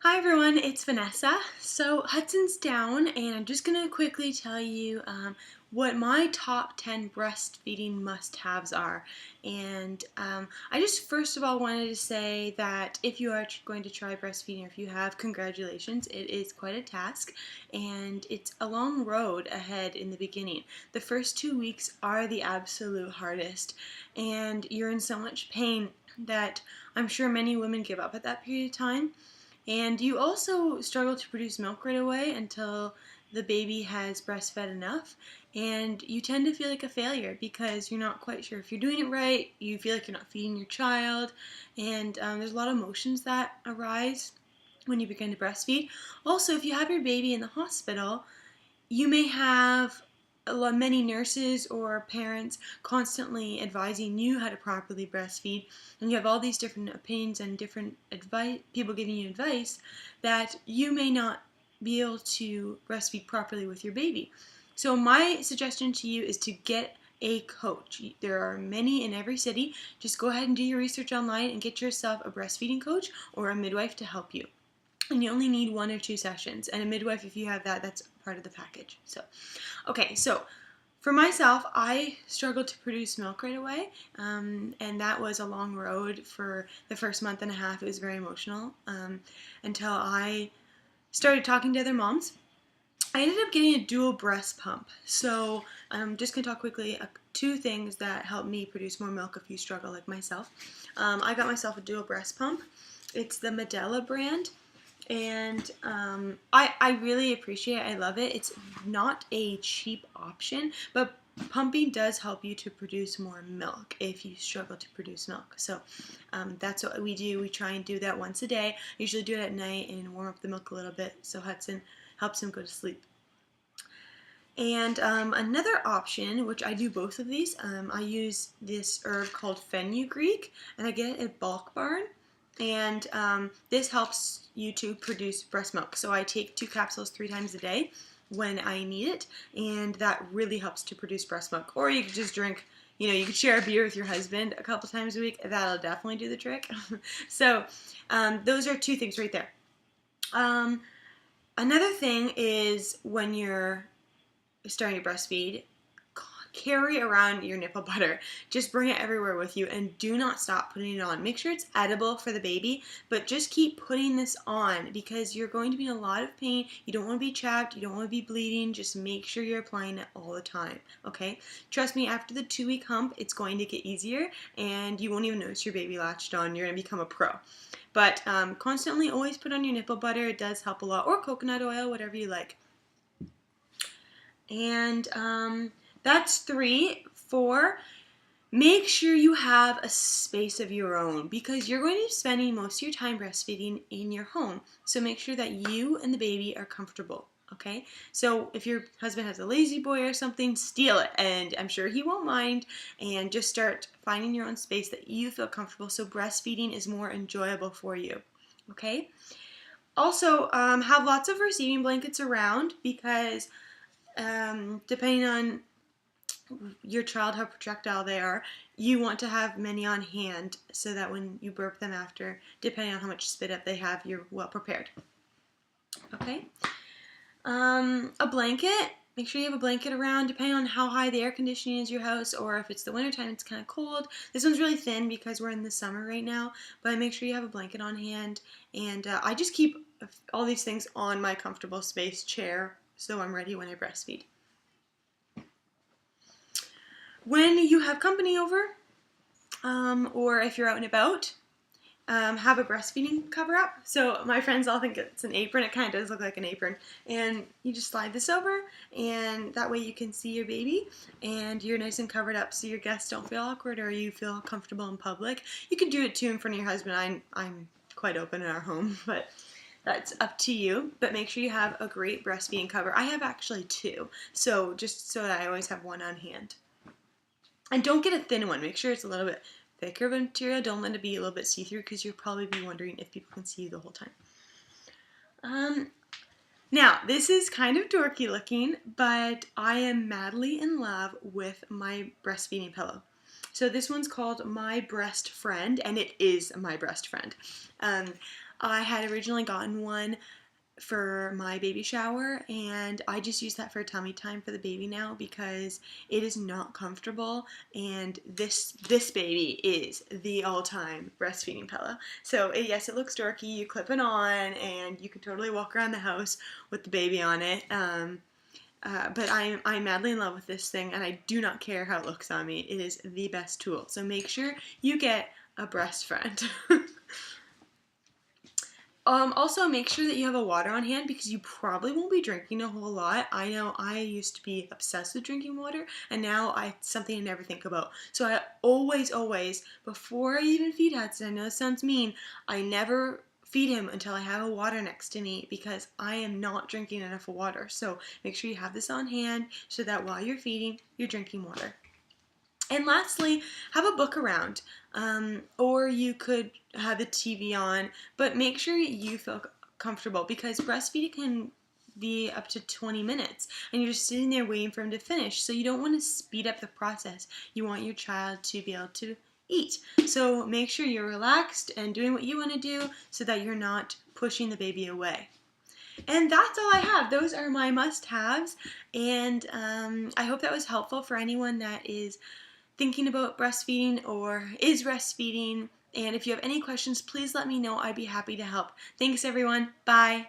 Hi everyone, it's Vanessa. So Hudson's down, and I'm just going to quickly tell you what my top 10 breastfeeding must-haves are. And I just first of all wanted to say that if you are going to try breastfeeding, or if you have, congratulations. It is quite a task, and it's a long road ahead in the beginning. The first 2 weeks are the absolute hardest, and you're in so much pain that I'm sure many women give up at that period of time. And you also struggle to produce milk right away until the baby has breastfed enough. And you tend to feel like a failure because you're not quite sure if you're doing it right. You feel like you're not feeding your child. And there's a lot of emotions that arise when you begin to breastfeed. Also, if you have your baby in the hospital, you may have many nurses or parents constantly advising you how to properly breastfeed, and you have all these different opinions and different advice, people giving you advice that you may not be able to breastfeed properly with your baby. So my suggestion to you is to get a coach. There are many in every city. Just go ahead and do your research online and get yourself a breastfeeding coach or a midwife to help you. And you only need 1 or 2 sessions. And a midwife, if you have that, that's part of the package. So for myself, I struggled to produce milk right away, and that was a long road for the first month and a half. It was very emotional until I started talking to other moms. I ended up getting a dual breast pump. So I'm just going to talk quickly 2 things that help me produce more milk if you struggle like myself. I got myself a dual breast pump. It's the Medela brand. And I really appreciate it. I love it. It's not a cheap option, but pumping does help you to produce more milk if you struggle to produce milk. So that's what we do. We try and do that once a day. I usually do it at night and warm up the milk a little bit so Hudson helps him go to sleep. And another option, which I do both of these, I use this herb called fenugreek, and I get it at Bulk Barn. And this helps you to produce breast milk. So I take 2 capsules 3 times a day when I need it, and that really helps to produce breast milk. Or you could just drink, you could share a beer with your husband a couple times a week. That'll definitely do the trick. So those are 2 things right there. Another thing is when you're starting to breastfeed, carry around your nipple butter. Just bring it everywhere with you and do not stop putting it on. Make sure it's edible for the baby, but just keep putting this on because you're going to be in a lot of pain. You don't want to be chapped. You don't want to be bleeding. Just make sure you're applying it all the time, okay? Trust me, after the 2-week hump, it's going to get easier and you won't even notice your baby latched on. You're going to become a pro. But constantly always put on your nipple butter. It does help a lot. Or coconut oil, whatever you like. And that's 3. 4, make sure you have a space of your own because you're going to be spending most of your time breastfeeding in your home. So make sure that you and the baby are comfortable, okay? So if your husband has a lazy boy or something, steal it, and I'm sure he won't mind, and just start finding your own space that you feel comfortable so breastfeeding is more enjoyable for you, okay? Also, have lots of receiving blankets around because depending on your child, how projectile they are, you want to have many on hand so that when you burp them after, depending on how much spit up they have, you're well prepared. Okay? A blanket. Make sure you have a blanket around depending on how high the air conditioning is in your house, or if it's the wintertime, it's kind of cold. This one's really thin because we're in the summer right now, but make sure you have a blanket on hand. And I just keep all these things on my comfortable space chair so I'm ready when I breastfeed. When you have company over, or if you're out and about, have a breastfeeding cover up. So my friends all think it's an apron. It kind of does look like an apron. And you just slide this over, and that way you can see your baby, and you're nice and covered up so your guests don't feel awkward or you feel comfortable in public. You can do it too in front of your husband. I'm quite open in our home, but that's up to you. But make sure you have a great breastfeeding cover. I have actually 2, so just so that I always have one on hand. And don't get a thin one. Make sure it's a little bit thicker of a material. Don't let it be a little bit see-through because you'll probably be wondering if people can see you the whole time. Now, this is kind of dorky looking, but I am madly in love with my breastfeeding pillow. So this one's called My Breast Friend, and it is my breast friend. I had originally gotten one for my baby shower, and I just use that for tummy time for the baby now because it is not comfortable, and this baby is the all-time breastfeeding pillow. So yes, it looks dorky. You clip it on and you can totally walk around the house with the baby on it. But I'm madly in love with this thing, and I do not care how it looks on me. It is the best tool. So make sure you get a breast friend. Also, make sure that you have a water on hand because you probably won't be drinking a whole lot. I know I used to be obsessed with drinking water, and now it's something I never think about. So I always, before I even feed Hudson, I know it sounds mean, I never feed him until I have a water next to me because I am not drinking enough water. So make sure you have this on hand so that while you're feeding, you're drinking water. And lastly, have a book around, or you could have the TV on, but make sure you feel comfortable because breastfeeding can be up to 20 minutes and you're just sitting there waiting for him to finish. So you don't want to speed up the process. You want your child to be able to eat. So make sure you're relaxed and doing what you want to do so that you're not pushing the baby away. And that's all I have. Those are my must-haves, and I hope that was helpful for anyone that is thinking about breastfeeding or is breastfeeding. And if you have any questions, please let me know. I'd be happy to help. Thanks, everyone. Bye.